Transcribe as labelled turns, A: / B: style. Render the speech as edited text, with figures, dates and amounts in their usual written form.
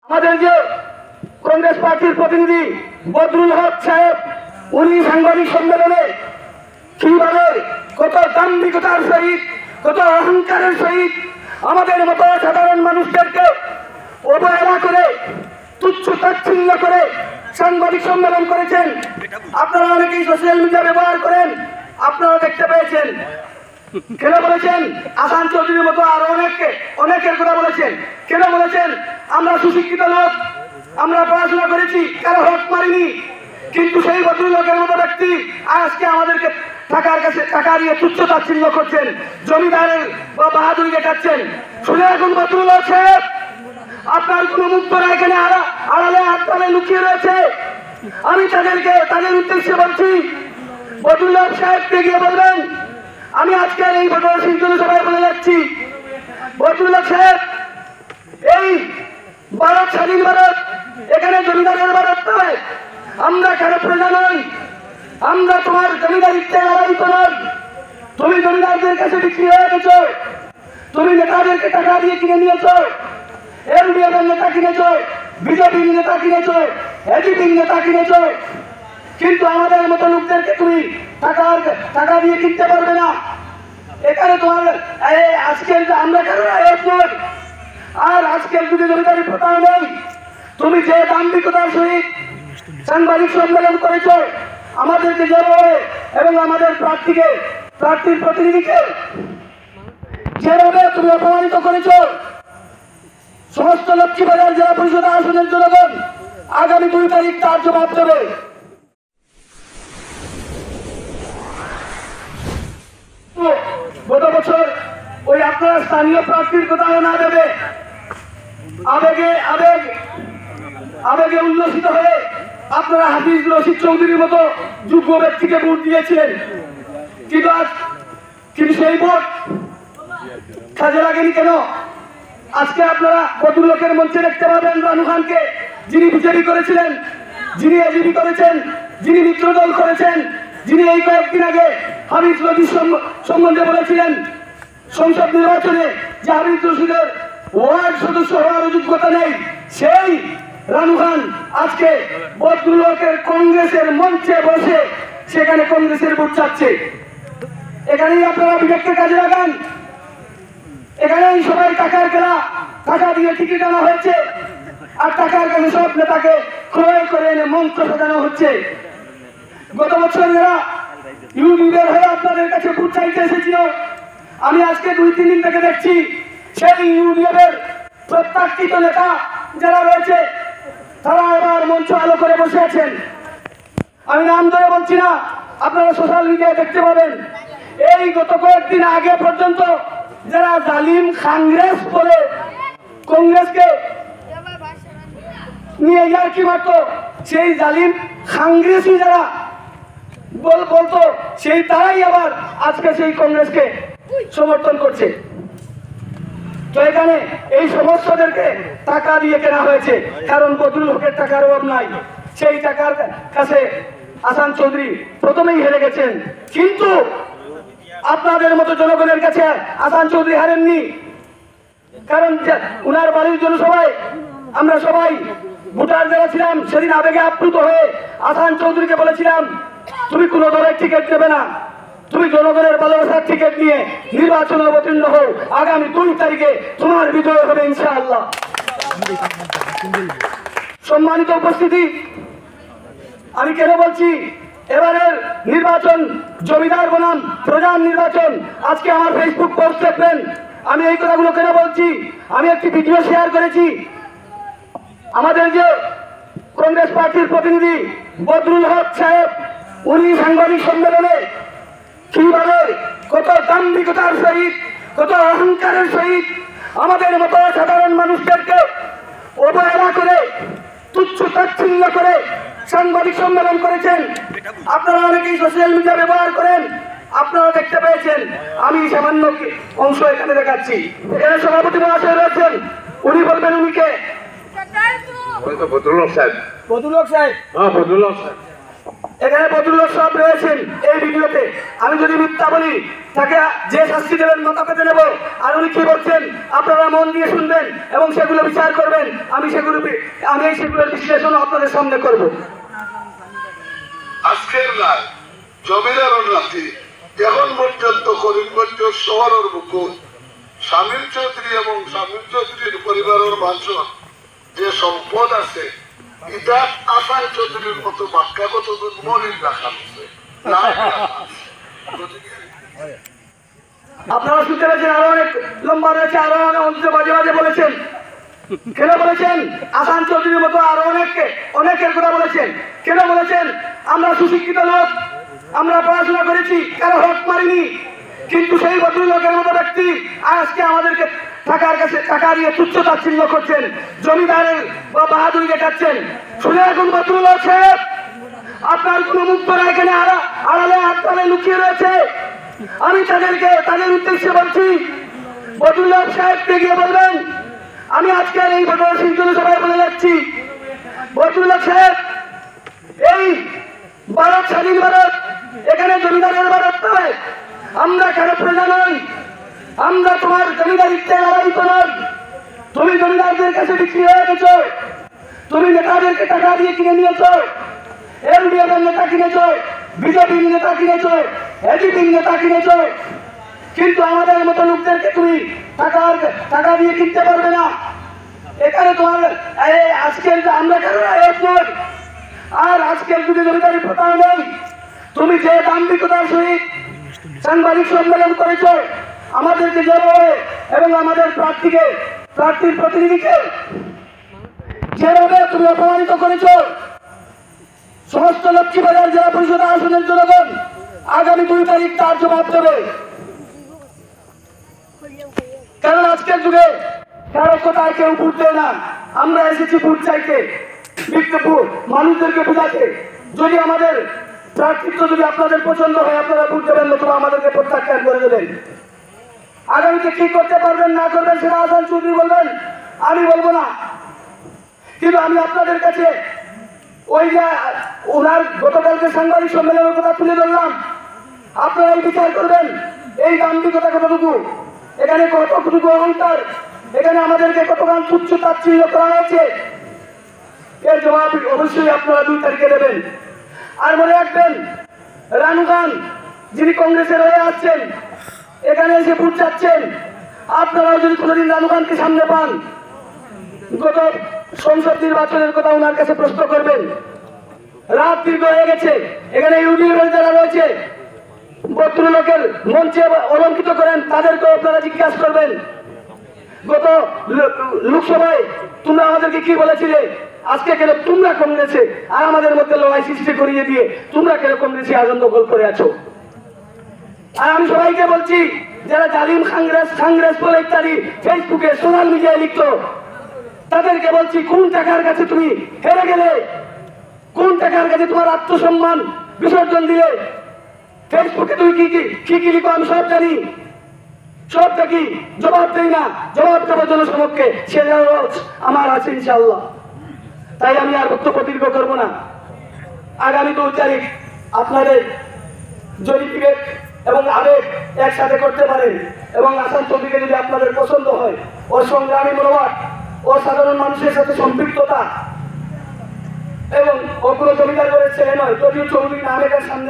A: আমাদের যে কংগ্রেস পার্টির প্রতিনিধি বদরুল হক সাহেব, উনি সাংবাদিক সম্মেলনে কিভাবে কত দাম্ভিকতার সহিত, কত অহংকারের সহিত আমাদের মতো সাধারণ মানুষদেরকে অবহেলা করে, তুচ্ছ তাচ্ছিল্য করে সাংবাদিক সম্মেলন করেছেন। আপনারা অনেকেই সোশ্যাল মিডিয়া ব্যবহার করেন, আপনারা দেখতে পেয়েছেন। কেন বলেছেন? আসান চৌধুরীর মতো আরো অনেকের কথা বলেছেন। কেন বলেছেন? আমরা সুশিক্ষিত লোক, আমরা পড়াশোনা করেছি, কারো হক মারিনি। কিন্তু সেই ভদ্রলোকের মতো ব্যক্তি আজকে আমাদেরকে টাকা দিয়ে তুচ্ছ তাচ্ছিল্য করছেন, জমিদারের বা বাহাদুরি দেখাচ্ছেন। শুনে এখন ভদ্রলোক সাহেব, আপনার কোন মুক্তরা এখানে আড়ালে আড়ালে লুকিয়ে রয়েছে। আমি তাদের উদ্দেশ্যে বলছি, ভদ্রলোক সাহেবকে গিয়ে বলবেন, আমি আজকের এই ভোটারশীল জনসভায় বলে যাচ্ছি, ভদ্রলোক সাহেব, এই ভারত স্বাধীন ভারত, এখানে জমিদারের ভারত নয়। আমরা কারো প্রজা নই, আমরা তোমার জমিদারিত্বে লালায়িত নই। তুমি জমিদারদের কাছে বিক্রি হয়ে গেছ, তুমি নেতাদেরকে টাকা দিয়ে কিনে নিয়েছ, এলডিএফ এর নেতা কিনেছ, বিজেপির নেতা কিনেছ, এজিপির নেতা কিনেছ। কিন্তু আমাদের মতো লোকদেরকে তুমি টাকা দিয়ে কিনতে পারবে না। এখানে তোমার আজকের আমরা কারো আয়োগ নই, আর আজকের যুগে জমিদারি প্রথাও নেই। তুমি যে দাম্ভিকতার সহিত সাংবাদিক সম্মেলন করেছ, আমাদেরকে যেভাবে এবং আমাদের প্রার্থীর প্রতিনিধিকে যেভাবে তুমি অপমানিত করেছ, সমস্ত লক্ষ্মীবাজার জেলা পরিষদ আসনের জনগণ আগামী 2 তারিখ তার জবাব দেবে। গত বছর ওই আপনারা স্থানীয় প্রার্থীর কোথাও না দেবে, আবেগে উল্লসিত হয়ে আপনারা হাফিজ রশিদ চৌধুরীর মতো যোগ্য ব্যক্তিকে ভোট দিয়েছিলেন। কিন্তু সেই ভোট কাজে লাগেনি কেন? আজকে আপনারা ভদ্রলোকের মঞ্চে দেখতে পাবেন রানু খানকে, যিনি বিজেপি করেছিলেন, যিনি এজিপি করেছেন, যিনি মিত্রদল করেছেন, যিনি এই কয়েকদিন আগে হাফিজ রশিদ সম্বন্ধে বলেছিলেন সংসদ নির্বাচনে যে হাফিজ রশিদের ওয়ার্ড সদস্য হওয়ার যোগ্যতা নেই, সেই রানু খান আজকে ভদ্রলোকের কংগ্রেসের মঞ্চে বসে সেখানে কংগ্রেসের ভোট চাচ্ছে। এখানেই আপনারা বিবেককে কাজে লাগান। এখানেই সবাই টাকার খেলা, টাকা দিয়ে টিকিট আনা হয়েছে, আর টাকার কাছে সব নেতাকে ক্রয় করে এনে মঞ্চ সাজানো হচ্ছে। গত বছর যারা ইউনিয়নের হয়ে আপনাদের কাছে ভোট চাইতে এসেছিল, আমি আজকে 2-3 দিন থেকে দেখছি সেই ইউনিয়নের প্রত্যাখ্যিত নেতা যারা রয়েছে তারা এবার মঞ্চ আলো করে বসে আছেন। আমি নাম ধরে বলছি না, আপনারা সোশ্যাল মিডিয়ায় দেখতে পাবেন। এই গত কয়েকদিন আগে পর্যন্ত যারা জালিম কংগ্রেস বলে কংগ্রেসকে নিয়ে ইয়ার্কি মারত, সেই জালিম কংগ্রেসই যারা বলতো, সেই তারাই আবার আজকে সেই কংগ্রেসকে সমর্থন করছে। তো এখানে এই সমস্যাদেরকে টাকা দিয়ে কেনা হয়েছে, কারণ বদরুল হকের টাকার অভাব নাই। সেই টাকার কাছে আসান চৌধুরী প্রথমেই হেরে গেছেন, কিন্তু আপনাদের মতো জনগণের কাছে আসান চৌধুরী হারেননি। কারণ উনার বাড়ির জনসভায় আমরা সবাই ভোটার যারা ছিলাম, সেদিন আবেগে আপ্লুত হয়ে আসান চৌধুরীকে বলেছিলাম, তুমি কোনো দলের টিকিট দেবে না, তুমি জনগণের ভালোবাসার টিকিট নিয়ে নির্বাচনে অবতীর্ণ হও, আগামী 2 তারিখে তোমার বিজয় হবে ইনশাআল্লাহ। সম্মানিত উপস্থিতি, আমি কেন বলছি এবারের নির্বাচন জমিদার বনাম প্রধান নির্বাচন? আজকে আমার ফেসবুক পোস্ট দেখবেন আমি এই কথাগুলো কেন বলছি। আমি একটি ভিডিও শেয়ার করেছি, আমাদের যে কংগ্রেস পার্টির প্রতিনিধি বদরুল হক সাহেব, উনি সাংবাদিক সম্মেলনে কিভাবে কত দাম্ভিকতার সহিত, কত অহংকারের সহিত আমাদের মতো সাধারণ মানুষদেরকে অবহেলা করে, তুচ্ছ তাচ্ছিল্য করে সাংবাদিক সম্মেলন করেছেন। আপনারা অনেকেই সোশ্যাল মিডিয়া ব্যবহার করেন, আপনারা দেখতে পেয়েছেন। আমি সামান্য অংশ এখানে দেখাচ্ছি। এখানে সভাপতি মহাশয় রয়েছেন, উনি বলবেন উনি কে?
B: ভদ্রলোক সাহেব।
A: ভদ্রলোক সাহেব,
B: হ্যাঁ ভদ্রলোক সাহেব।
A: এখানে ভদ্রলোক সাহেব রয়েছেন এই ভিডিওতে। আমি যদি মিথ্যা বলি তাকে যে শাস্তি দেবেন মাথা পেতে নেব। আর উনি কি বলছেন আপনারা মন দিয়ে শুনবেন এবং সেগুলো বিচার করবেন। আমি সেগুলো আমি এই সেগুলোর বিশ্লেষণ আপনাদের সামনে করব।
B: আজকের রায় জমিদার রাতে এখন পর্যন্ত করিমগঞ্জ শহরের বুকুর শামীম চৌধুরী এবং শামীম চৌধুরীর পরিবারের মানুষের যে সম্পদ আছে এটা আসান চৌধুরীর মতো বাক্যাগত মলিন রাখা হচ্ছে
A: আপনারা শুনতে পেয়েছেন, আরো অনেক লম্বা রয়েছে, আরো অনেক বাজে বাজে বলেছেন। কেন বলেছেন? আসান চৌধুরীর মতো আরো অনেকের কথা বলেছেন। কেন বলেছেন? আমরা সুশিক্ষিত লোক, আমরা পড়াশোনা করেছি, কারো হক মারিনি, কিন্তু সেই ভদ্রলোকের মতো ব্যক্তি আজকে আমাদেরকে টাকা দিয়ে তুচ্ছ তাচ্ছিল্য করছেন, জমিদারের বা বাহাদুরি দেখাচ্ছেন। শুনে এখন ভদ্রলোক সাহেব, আপনার কোন মুক্তরা এখানে আড়ালে আড়ালে লুকিয়ে রয়েছে। আমি তাদের উদ্দেশ্যে বলছি, ভদ্রলোক সাহেবকে গিয়ে বলবেন, আমি আজকের এই বদল সবাই বলে যাচ্ছি, ভদ্রলোক সাহেব, এই ভারত স্বাধীন ভারত, এখানে জমিদারের ভারত নয়, আমরা কেন প্রজা নই, আমরা তোমার জমিদারিত্বে লালায়িত নই। তুমি জমিদারদের কাছে বিক্রি হয়ে গেছো, তুমি নেতাদেরকে টাকা দিয়ে কিনে নিয়েছো, এলডিএফ এর নেতা কিনেছো, বিজেপির নেতা কিনেছো, এজিপির নেতা কিনেছো, কিন্তু আমাদের মতো লোকদেরকে তুমি টাকা দিয়ে কিনতে পারবে না। এখানে তোমার আজকের আমরা কেন এক নই, আর আজকের যুগে জমিদারি প্রথা নেই। তুমি যে দাম্ভিকতার সহিত সাংবাদিক সম্মেলন করেছো, আমাদেরকে যেভাবে এবং আমাদের প্রার্থীর প্রতিনিধিকে যেভাবে তুমি অপমানিত করেছো, সমস্ত লক্ষ্মীবাজার জেলা পরিষদ আসনের জনগণ আগামী 2 তারিখ তার জবাব দেবে। কারণ আজকের যুগে কারো কোথায় কেউ ভোট দেয় না। আমরা এসেছি ভোট চাইতে, মানুষদেরকে বোঝাতে। যদি আমাদের প্রার্থিত্ব যদি আপনাদের পছন্দ হয়, আপনারা ভোট দেবেন, নতুবা আমাদেরকে প্রত্যাখ্যান করে দেবেন। আগামীতে কি করতে পারবেন না করবেন সেটা আসান চৌধুরী বলবেন, আমি বলবো না। কিন্তু আমি আপনাদের কাছে ওই যে ওনার গতকালকে সাংবাদিক সম্মেলনের কথা তুলে ধরলাম, আপনারাই বিচার করবেন এই দাম্ভিকতা কতটুকু, এখানে কতটুকু অহংকার, এখানে আমাদেরকে কতক্ষণ তুচ্ছ তাচ্ছিল্য করা হয়েছে। এর জবাব অবশ্যই আপনারা 2 তারিখে দেবেন। আর মনে রাখবেন, রানু খান যিনি কংগ্রেসের হয়ে আসছেন, এখানে এসে ভোট চাচ্ছেন, আপনারাও যদি কোনোদিন রানু খানকে সামনে পান, গত সংসদ নির্বাচনের কথা ওনার কাছে প্রশ্ন করবেন। রাত দীর্ঘ হয়ে গেছে, এখানে ইউডিএফ যারা রয়েছে ভদ্রলোকের মঞ্চে অলঙ্কিত করেন, তাদেরকেও আপনারা জিজ্ঞাসা করবেন, গত লোকসভায় তোমরা আমাদেরকে কি বলেছিলে, আজকে কেন তোমরা কংগ্রেসে আর আমাদের মধ্যে লড়াই সৃষ্টি করিয়ে দিয়ে তোমরা কেন কংগ্রেসে আনন্দ গোল করে আছো। আর আমি সবাইকে বলছি, যারা জালিম কাংগ্রেস বলে ইত্যাদি ফেসবুকে সোশ্যাল মিডিয়ায় লিখতো, তাদেরকে বলছি, কোন টাকার কাছে তুমি হেরে গেলে, কোন টাকার কাছে তোমার আত্মসম্মান বিসর্জন দিয়ে ফেসবুকে তুমি কি লিখো আমি সব জানি, সব দেখি, জবাব দেই না, জবাব দেবো জনসমক্ষে, সে আমার আছে ইনশাআল্লাহ। তাই আমি আর বক্তব্য দীর্ঘ করবো না। আগামী 2 তারিখ আপনাদের যদি বিবেক এবং আবেগ একসাথে করতে পারেন এবং আসান চৌধুরীকে যদি আপনাদের পছন্দ হয়, ওর সংগ্রামী মনোভাব, ও সাধারণ মানুষের সাথে সম্পৃক্ততা, এবং ও কোনো জমিদার করে ছেলে নয়, যদিও চৌধুরী নাম এটার সামনে